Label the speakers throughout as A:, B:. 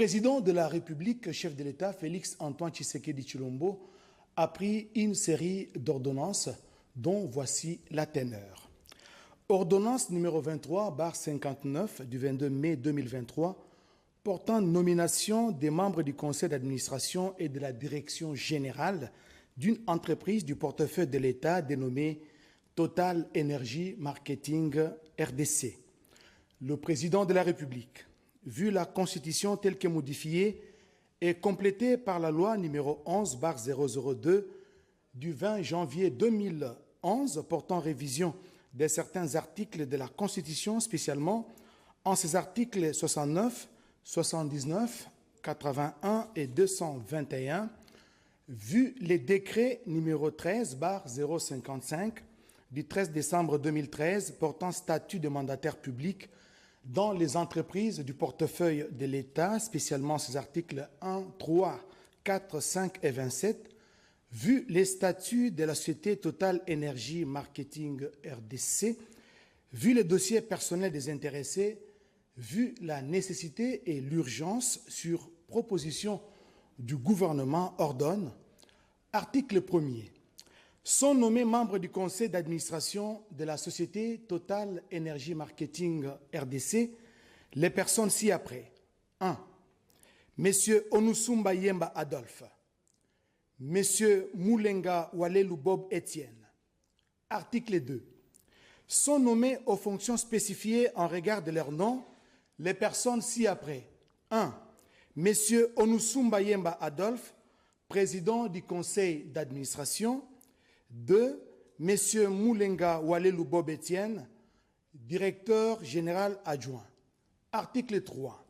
A: président de la République, chef de l'État, Félix-Antoine Tshisekedi Tshilombo, a pris une série d'ordonnances dont voici la teneur. Ordonnance numéro 23/59 du 22 mai 2023 portant nomination des membres du conseil d'administration et de la direction générale d'une entreprise du portefeuille de l'État dénommée Total Energy Marketing RDC. Le président de la République, vu la Constitution telle que modifiée et complétée par la loi numéro 11/002 du 20 janvier 2011 portant révision de certains articles de la Constitution, spécialement en ses articles 69, 79, 81 et 221, vu les décrets numéro 13/055 du 13 décembre 2013 portant statut de mandataire public dans les entreprises du portefeuille de l'État, spécialement ses articles 1, 3, 4, 5 et 27, vu les statuts de la société Total Energy Marketing RDC, vu les dossiers personnels des intéressés, vu la nécessité et l'urgence sur proposition du gouvernement, ordonne, article 1er, sont nommés membres du conseil d'administration de la société Total Energy Marketing RDC les personnes ci-après. 1. Messieurs Onusumba Yemba Adolphe, Messieurs Moulenga Walelu Bob Etienne. Article 2. Sont nommés aux fonctions spécifiées en regard de leur nom les personnes ci-après. 1. Messieurs Onusumba Yemba Adolphe, président du conseil d'administration. 2. Messieurs Moulenga Walelu Bob Etienne, directeur général adjoint. Article 3.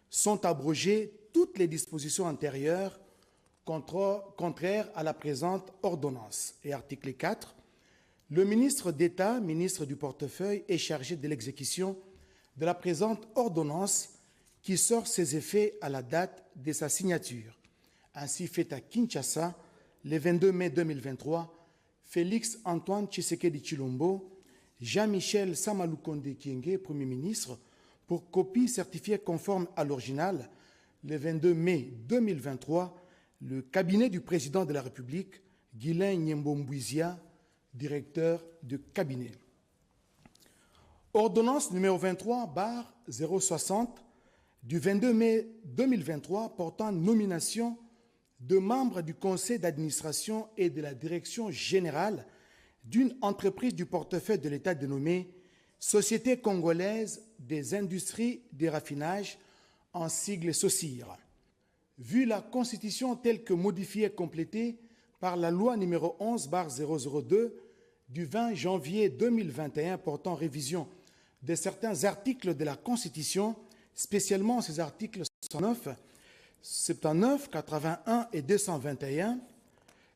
A: Sont abrogées toutes les dispositions antérieures contraires à la présente ordonnance. Et article 4. Le ministre d'État, ministre du portefeuille, est chargé de l'exécution de la présente ordonnance qui sort ses effets à la date de sa signature. Ainsi fait à Kinshasa, le 22 mai 2023, Félix-Antoine Tshisekedi Tshilombo, Jean-Michel Samalukonde Kyenge, Premier ministre, pour copie certifiée conforme à l'original, le 22 mai 2023, le cabinet du président de la République, Guilain Nyembo-Mbouizia, directeur de cabinet. Ordonnance numéro 23/060 du 22 mai 2023 portant nomination de membres du conseil d'administration et de la direction générale d'une entreprise du portefeuille de l'État dénommée Société congolaise des industries de raffinage, en sigle SOCIR. Vu la Constitution telle que modifiée et complétée par la loi numéro 11/002 du 20 janvier 2021 portant révision de certains articles de la Constitution, spécialement ces articles 69, 79, 81 et 221,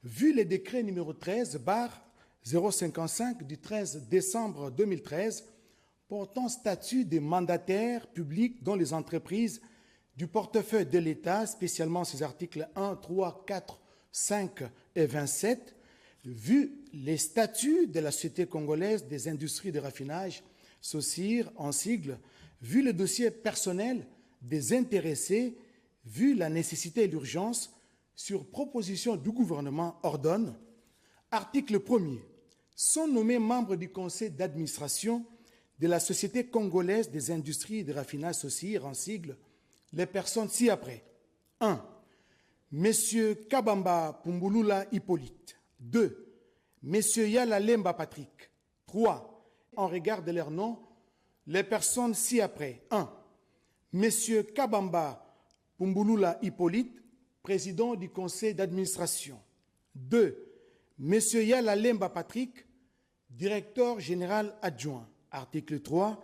A: vu les décrets numéro 13/055 du 13 décembre 2013 portant statut des mandataires publics dans les entreprises du portefeuille de l'État, spécialement ces articles 1, 3, 4, 5 et 27, vu les statuts de la Société congolaise des industries de raffinage, SOCIR en sigle, vu le dossier personnel des intéressés, vu la nécessité et l'urgence, sur proposition du gouvernement, ordonne, article 1er, sont nommés membres du conseil d'administration de la Société congolaise des industries de raffinage SOCIR en sigle, les personnes ci-après. 1. Messieurs Kabamba Pumbulula Hippolyte. 2. Messieurs Yala Lemba Patrick. 3. En regard de leur nom, les personnes ci-après. 1. Messieurs Kabamba Pumbulula Hippolyte, président du conseil d'administration. 2. Messieurs Yala Lemba Patrick, directeur général adjoint. Article 3.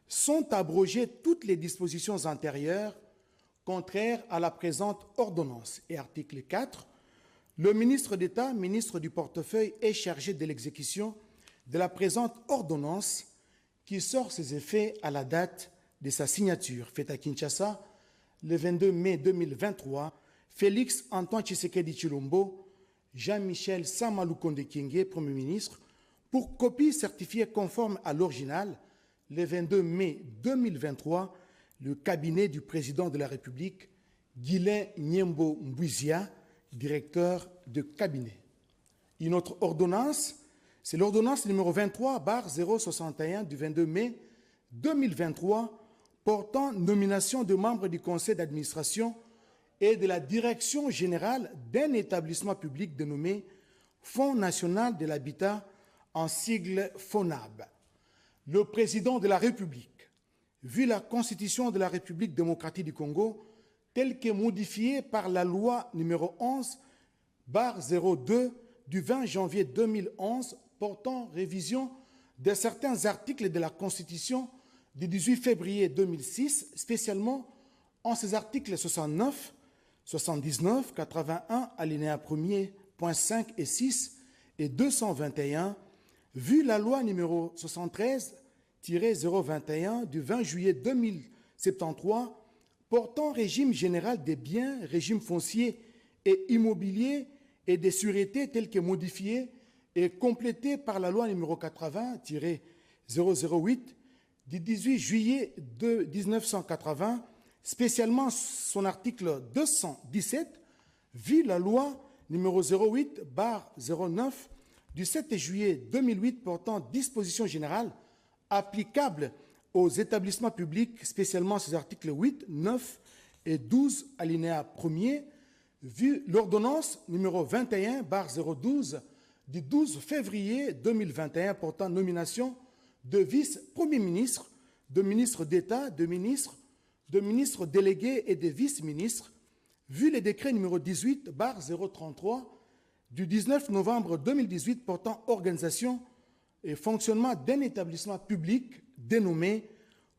A: Sont abrogées toutes les dispositions antérieures contraires à la présente ordonnance. Et article 4. Le ministre d'État, ministre du portefeuille, est chargé de l'exécution de la présente ordonnance qui sort ses effets à la date de sa signature. Faite à Kinshasa, le 22 mai 2023, Félix-Antoine Tshisekedi Tshilombo, Jean-Michel Samalukonde Kyenge, Premier ministre, pour copie certifiée conforme à l'original, le 22 mai 2023, le cabinet du président de la République, Guylain Nyembo Mbouizia, directeur de cabinet. Une autre ordonnance, c'est l'ordonnance numéro 23/061 du 22 mai 2023 portant nomination de membres du conseil d'administration et de la direction générale d'un établissement public dénommé Fonds national de l'habitat, en sigle FONHAB. Le président de la République, vu la Constitution de la République démocratique du Congo, telle que modifiée par la loi numéro 11/02 du 20 janvier 2011 portant révision de certains articles de la Constitution du 18 février 2006, spécialement en ces articles 69, 79, 81, alinéa 1er, point 5 et 6, et 221, vu la loi numéro 73-021 du 20 juillet 2073 portant régime général des biens, régime foncier et immobilier et des sûretés telles que modifiées et complétées par la loi numéro 80-008 du 18 juillet 1980, spécialement son article 217, vu la loi numéro 08/09 du 7 juillet 2008 portant dispositions générales applicables aux établissements publics, spécialement ces articles 8, 9 et 12, alinéa 1er, vu l'ordonnance numéro 21/012 du 12 février 2021 portant nomination de vice-premier ministre, de ministre d'État, de ministre délégués et de vice-ministres, vu le décret numéro 18/033 du 19 novembre 2018 portant organisation et fonctionnement d'un établissement public dénommé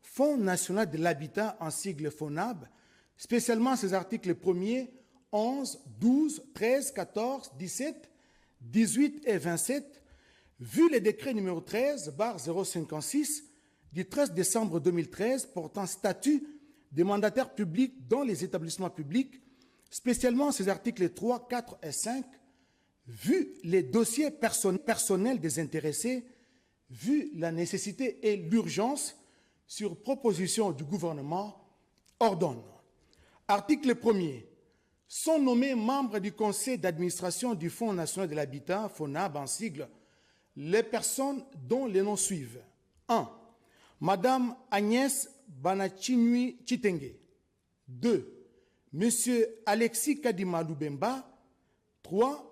A: Fonds national de l'habitat, en sigle FONHAB, spécialement ses articles 1er, 11, 12, 13, 14, 17, 18 et 27, vu le décret numéro 13/056 du 13 décembre 2013 portant statut des mandataires publics dans les établissements publics, spécialement ces articles 3, 4 et 5, vu les dossiers personnels des intéressés, vu la nécessité et l'urgence, sur proposition du gouvernement, ordonne. Article 1er. Sont nommés membres du conseil d'administration du Fonds national de l'habitat, FONHAB en sigle, les personnes dont les noms suivent. 1. Madame Agnès Banachinui Chitenge. 2. Monsieur Alexis Kadima Lubemba. 3.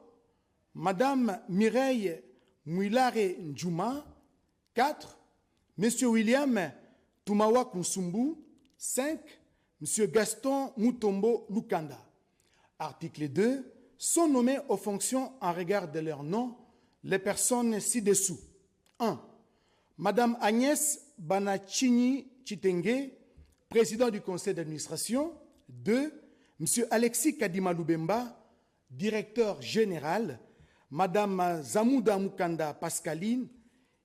A: Madame Mireille Mouilare Ndjouma. 4. Monsieur William Tumawa Kunsumbu. 5. Monsieur Gaston Mutombo Lukanda. Article 2. Sont nommés aux fonctions en regard de leur nom les personnes ci-dessous. 1. Madame Agnès Banachini Chitenge, président du conseil d'administration. 2. Monsieur Alexis Kadima Lubemba, directeur général. Madame Zamouda Mukanda Pascaline,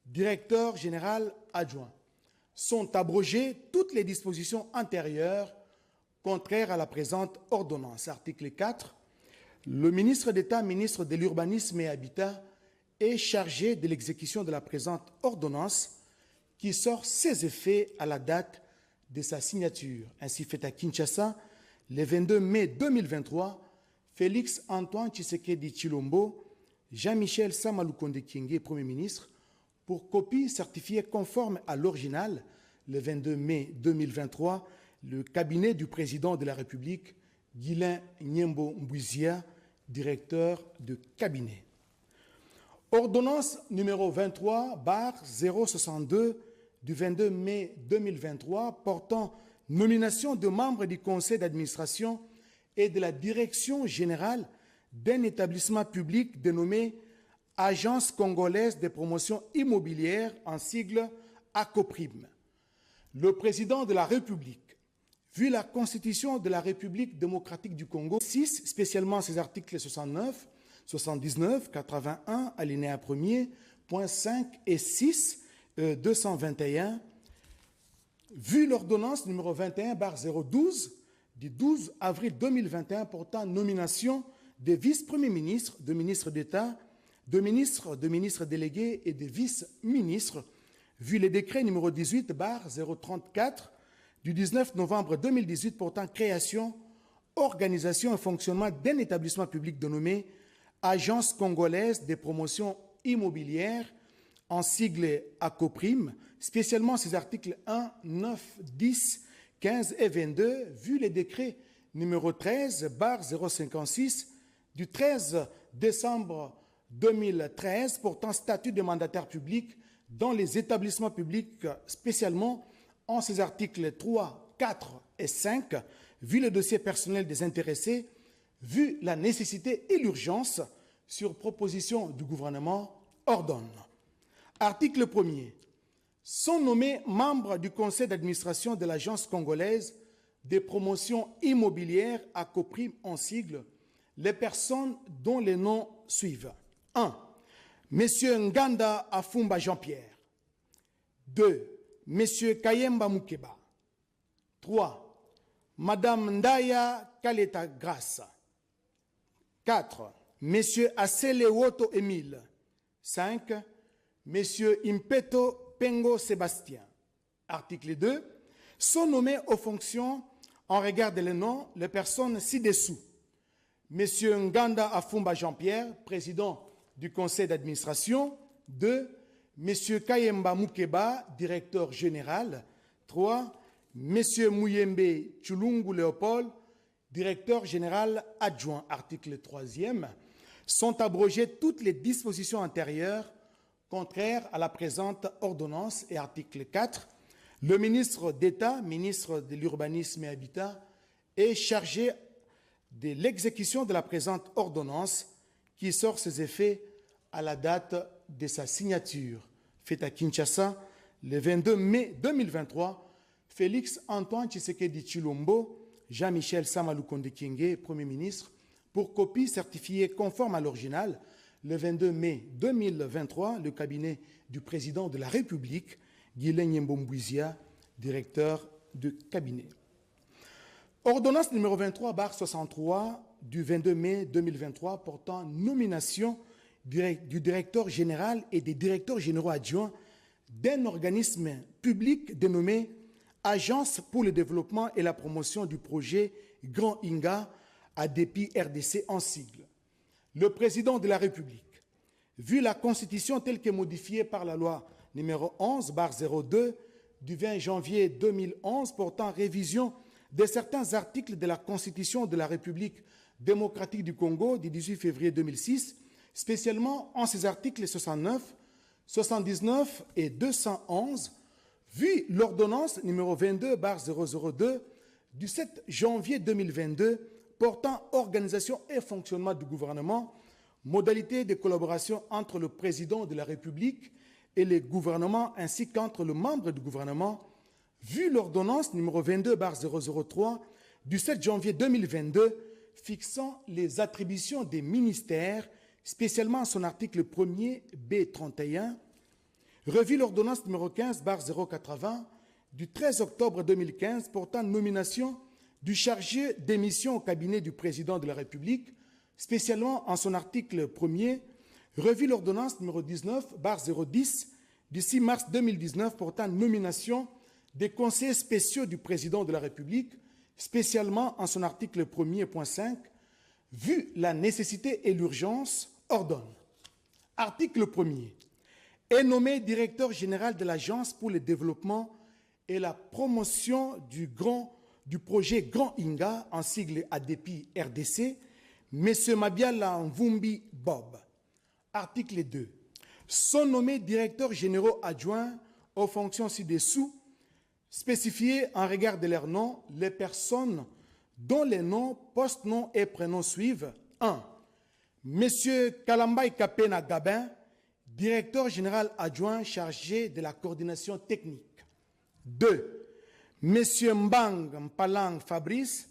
A: directeur général adjoint. Sont abrogées toutes les dispositions antérieures contraires à la présente ordonnance. Article 4. Le ministre d'État, ministre de l'Urbanisme et Habitat, est chargé de l'exécution de la présente ordonnance qui sort ses effets à la date de sa signature. Ainsi fait à Kinshasa, le 22 mai 2023, Félix Antoine Tshisekedi Tshilombo, Jean-Michel Samalukonde Kyenge, Premier ministre, pour copie certifiée conforme à l'original, le 22 mai 2023, le cabinet du président de la République, Guylain Nyembo Mbouizia, directeur de cabinet. Ordonnance numéro 23/062 du 22 mai 2023 portant nomination de membres du conseil d'administration et de la direction générale d'un établissement public dénommé Agence congolaise de promotion immobilière, en sigle ACOPRIM. Le président de la République, vu la Constitution de la République démocratique du Congo, 6, spécialement ses articles 69, 79, 81, alinéa 1er, point 5 et 6, 221, vu l'ordonnance numéro 21/012 du 12 avril 2021 portant nomination des vice-premiers ministres, de ministres d'État, de ministres délégués et de vice-ministres, vu les décrets numéro 18/034 du 19 novembre 2018 portant création, organisation et fonctionnement d'un établissement public dénommé Agence congolaise des promotions immobilières, en sigle ACOPRIM, spécialement ses articles 1, 9, 10, 15 et 22, vu les décrets numéro 13/056 du 13 décembre 2013 portant statut de mandataire public dans les établissements publics, spécialement en ses articles 3, 4 et 5, vu le dossier personnel des intéressés, vu la nécessité et l'urgence, sur proposition du gouvernement, ordonne. Article 1er. Sont nommés membres du conseil d'administration de l'Agence congolaise des promotions immobilières ACOPRIM en sigle, les personnes dont les noms suivent. 1. Monsieur Nganda Afumba Jean-Pierre. 2. Monsieur Kayemba Mukeba. 3. Madame Ndaya Kaleta Grace. 4. Monsieur Asele Woto Émile. 5. Monsieur Impeto Pengo Sébastien. Article 2. Sont nommés aux fonctions, en regard des noms, les personnes ci-dessous. Monsieur Nganda Afumba Jean-Pierre, président du conseil d'administration. 2. Monsieur Kayemba Mukeba, directeur général. 3. Monsieur Mouyembe Chulungu Léopold, directeur général adjoint. Article 3e. Sont abrogées toutes les dispositions antérieures contraires à la présente ordonnance. Et article 4. Le ministre d'État, ministre de l'Urbanisme et Habitat, est chargé de l'exécution de la présente ordonnance qui sort ses effets à la date de sa signature. Faite à Kinshasa le 22 mai 2023, Félix Antoine Tshisekedi Tshilombo, Jean-Michel Samaloukonde Kyenge, Premier ministre, pour copie certifiée conforme à l'original, le 22 mai 2023, le cabinet du président de la République, Guilain Mbouizia, directeur de cabinet. Ordonnance numéro 23/63 du 22 mai 2023 portant nomination du directeur général et des directeurs généraux adjoints d'un organisme public dénommé Agence pour le développement et la promotion du projet Grand Inga ADEPI RDC en sigle. Le président de la République, vu la Constitution telle que modifiée par la loi numéro 11/02 du 20 janvier 2011 portant révision de certains articles de la Constitution de la République démocratique du Congo du 18 février 2006, spécialement en ses articles 69, 79 et 211, vu l'ordonnance numéro 22/002 du 7 janvier 2022 portant organisation et fonctionnement du gouvernement, modalités de collaboration entre le président de la République et les gouvernements ainsi qu'entre le membre du gouvernement, vu l'ordonnance numéro 22/003 du 7 janvier 2022 fixant les attributions des ministères, spécialement son article 1er B31, revu l'ordonnance numéro 15/080 du 13 octobre 2015 portant nomination du chargé des missions au cabinet du président de la République, spécialement en son article 1er, revu l'ordonnance numéro 19/010 du 6 mars 2019 portant nomination des conseillers spéciaux du président de la République, spécialement en son article 1er.5, vu la nécessité et l'urgence, ordonne. Article 1er. Est nommé directeur général de l'Agence pour le développement et la promotion du projet Grand Inga, en sigle ADEPI RDC, M. Mabiala Mvumbi Bob. Article 2. Sont nommés directeurs généraux adjoints aux fonctions ci-dessous, spécifiées en regard de leurs noms, les personnes dont les noms, post-noms et prénoms suivent. 1. M. Kalambay Kapena Gabin, directeur général adjoint chargé de la coordination technique. 2. M. Mbang Mpalang Fabrice,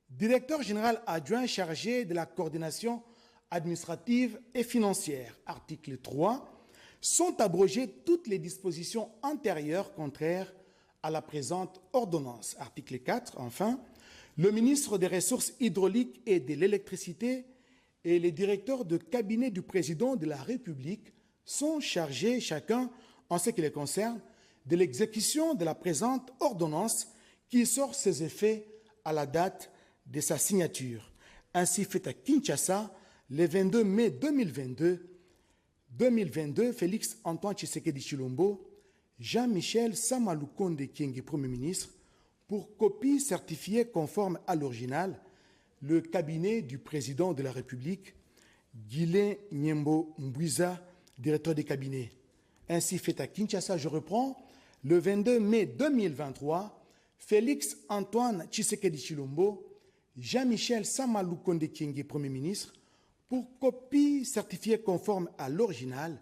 A: directeur général adjoint chargé de la coordination administrative et financière. Article 3. Sont abrogées toutes les dispositions antérieures contraires à la présente ordonnance. Article 4. Enfin, le ministre des Ressources hydrauliques et de l'électricité et les directeurs de cabinet du président de la République sont chargés, chacun en ce qui les concerne, de l'exécution de la présente ordonnance qui sort ses effets à la date de sa signature, ainsi faite à Kinshasa le 22 mai 2022, Félix Antoine Tshisekedi Tshilombo, Jean-Michel Samalukonde Kyenge, Premier ministre, pour copie certifiée conforme à l'original, le cabinet du président de la République, Guilain Nyembo Mbouiza, directeur des cabinets. Ainsi fait à Kinshasa, je reprends, le 22 mai 2023, Félix Antoine Tshisekedi Tshilombo, Jean-Michel Samalukonde Kyenge, Premier ministre, pour copie certifiée conforme à l'original,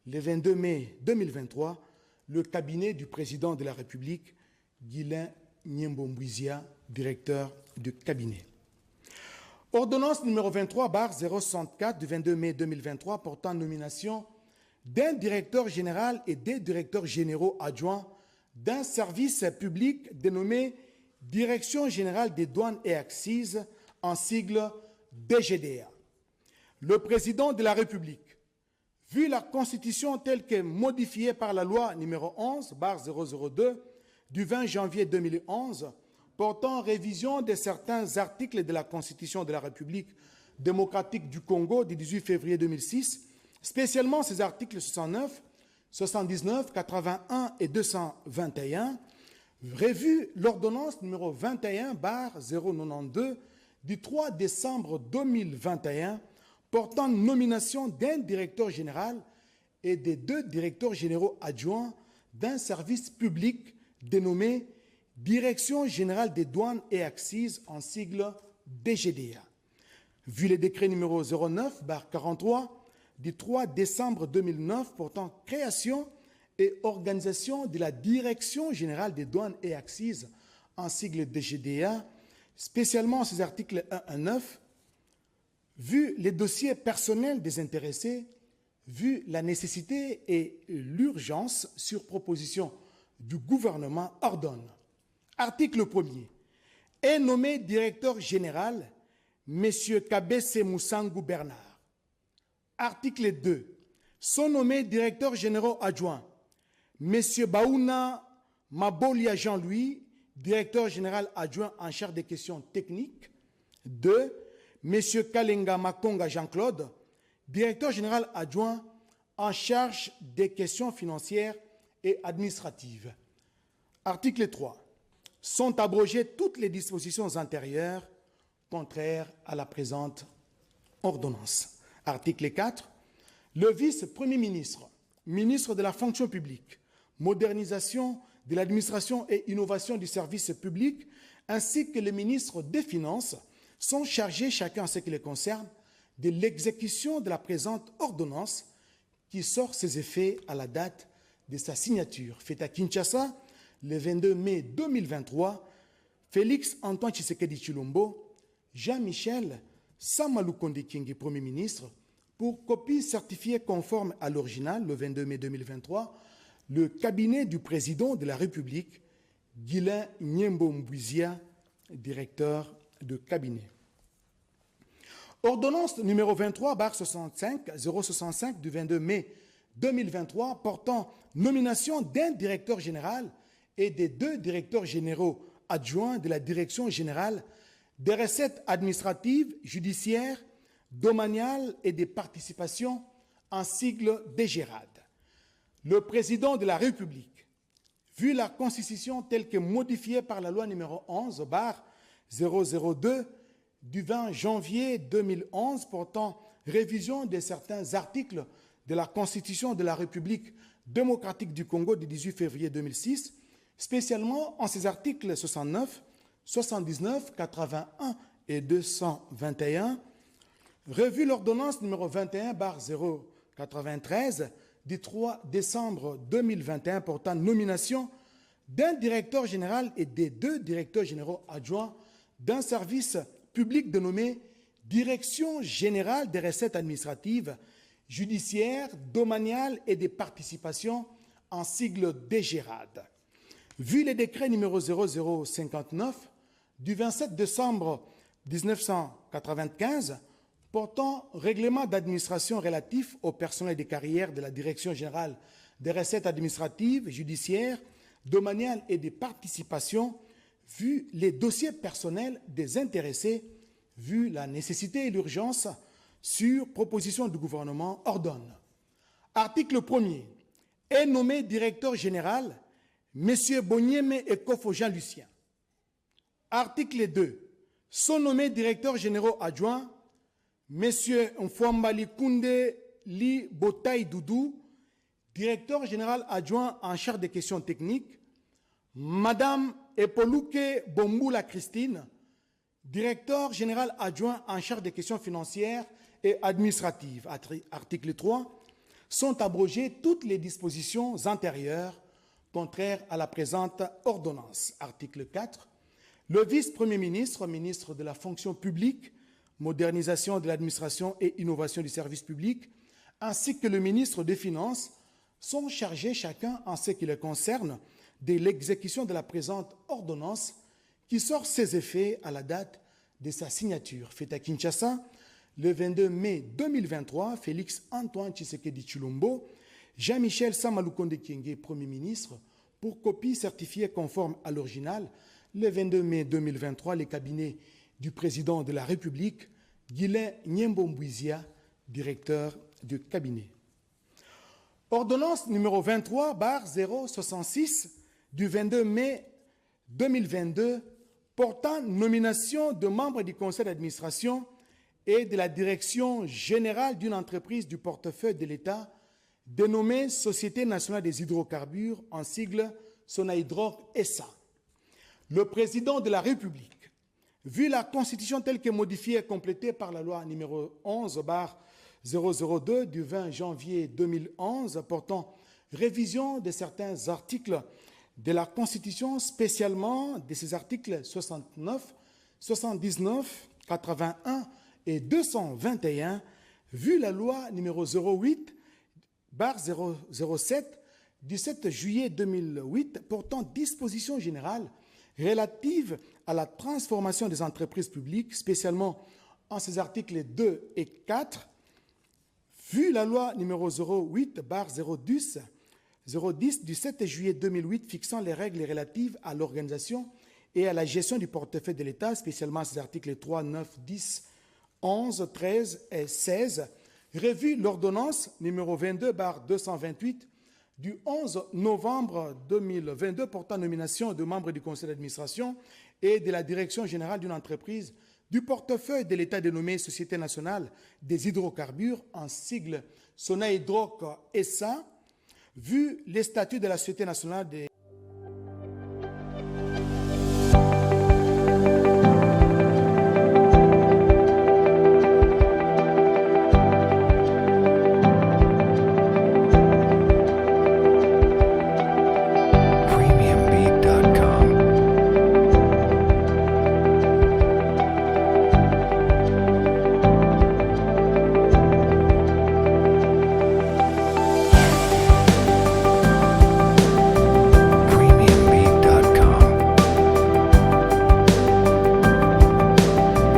A: le 22 mai 2023, le cabinet du président de la République, Guilain Nyembo Mbouiza, directeur de cabinet. Ordonnance numéro 23/064 du 22 mai 2023 portant nomination d'un directeur général et des directeurs généraux adjoints d'un service public dénommé Direction générale des douanes et accises, en sigle DGDA. Le président de la République, vu la Constitution telle que modifiée par la loi numéro 11/002 du 20 janvier 2011, portant révision de certains articles de la Constitution de la République démocratique du Congo du 18 février 2006, spécialement ces articles 69, 79, 81 et 221, revu l'ordonnance numéro 21/092 du 3 décembre 2021 portant nomination d'un directeur général et des 2 directeurs généraux adjoints d'un service public dénommé Direction générale des douanes et accises, en sigle DGDA. Vu le décret numéro 09/43 du 3 décembre 2009 portant création et organisation de la Direction générale des douanes et accises, en sigle DGDA, spécialement ces articles 1 à 9, vu les dossiers personnels des intéressés, vu la nécessité et l'urgence sur proposition du gouvernement, ordonne. Article 1er. Est nommé directeur général M. Kabese Moussangu Bernard. Article 2. Sont nommés directeurs généraux adjoints M. Baouna Mabolia Jean-Louis, directeur général adjoint en charge des questions techniques. 2. M. Kalenga Makonga Jean-Claude, directeur général adjoint en charge des questions financières et administratives. Article 3. Sont abrogées toutes les dispositions antérieures contraires à la présente ordonnance. Article 4. Le vice-premier ministre, ministre de la fonction publique, modernisation de l'administration et innovation du service public, ainsi que le ministre des Finances, sont chargés, chacun en ce qui les concerne, de l'exécution de la présente ordonnance qui sort ses effets à la date de sa signature. Faite à Kinshasa, le 22 mai 2023, Félix Antoine Tshisekedi Tshilombo, Jean-Michel Samalukonde Kyenge, Premier ministre, pour copie certifiée conforme à l'original, le 22 mai 2023, le cabinet du président de la République, Guilain Nyembo Mbouiza, directeur de cabinet. Ordonnance numéro 23/065 du 22 mai 2023 portant nomination d'un directeur général et des 2 directeurs généraux adjoints de la Direction générale des recettes administratives, judiciaires, domaniales et des participations, en sigle DGRAD. Le président de la République, vu la Constitution telle que modifiée par la loi numéro 11/002 du 20 janvier 2011 portant révision de certains articles de la Constitution de la République démocratique du Congo du 18 février 2006, spécialement en ses articles 69, 79, 81 et 221, revu l'ordonnance numéro 21/093 du 3 décembre 2021 portant nomination d'un directeur général et des 2 directeurs généraux adjoints d'un service public dénommé Direction générale des recettes administratives, judiciaires, domaniales et des participations, en sigle DGRAD. Vu les décrets numéro 0059 du 27 décembre 1995 portant règlement d'administration relatif au personnel des carrières de la Direction générale des recettes administratives, judiciaires, domaniales et des participations, vu les dossiers personnels des intéressés, vu la nécessité et l'urgence, sur proposition du gouvernement, ordonne. Article 1er. Est nommé directeur général M. Bonyeme Ekofo Jean-Lucien. Article 2. Sont nommés directeurs généraux adjoints M. Mfwambali Koundé Li Botaï Doudou, directeur général adjoint en charge des questions techniques, Madame Epoluke Bomboula Christine, directeur général adjoint en charge des questions financières et administratives. Article 3. Sont abrogées toutes les dispositions antérieures contraires à la présente ordonnance. Article 4. Le vice-premier ministre, ministre de la fonction publique, modernisation de l'administration et innovation du service public, ainsi que le ministre des Finances sont chargés chacun en ce qui les concerne de l'exécution de la présente ordonnance qui sort ses effets à la date de sa signature. Faite à Kinshasa, le 22 mai 2023, Félix Antoine Tshisekedi Tshilombo, Jean-Michel Samalukonde Kyenge, Premier ministre, pour copie certifiée conforme à l'original, le 22 mai 2023, les cabinets du président de la République, Guilain Nyembo-Mbouizia, directeur du cabinet. Ordonnance numéro 23/066 du 22 mai 2022 portant nomination de membres du conseil d'administration et de la direction générale d'une entreprise du portefeuille de l'État dénommée Société nationale des hydrocarbures, en sigle Sonahydraulique SA. Le président de la République, vu la Constitution telle que modifiée et complétée par la loi numéro 11/002 du 20 janvier 2011 portant révision de certains articles de la Constitution, spécialement de ces articles 69, 79, 81 et 221, vu la loi numéro 08/007 du 7 juillet 2008 portant dispositions générales relatives à la transformation des entreprises publiques, spécialement en ces articles 2 et 4, vu la loi numéro 08/010 du 7 juillet 2008 fixant les règles relatives à l'organisation et à la gestion du portefeuille de l'État, spécialement ces articles 3, 9, 10, 11, 13 et 16, revu l'ordonnance numéro 22/228 du 11 novembre 2022 portant nomination de membres du conseil d'administration et de la direction générale d'une entreprise du portefeuille de l'État dénommée Société nationale des hydrocarbures, en sigle Sonahydraulique SA, vu les statuts de la Société nationale des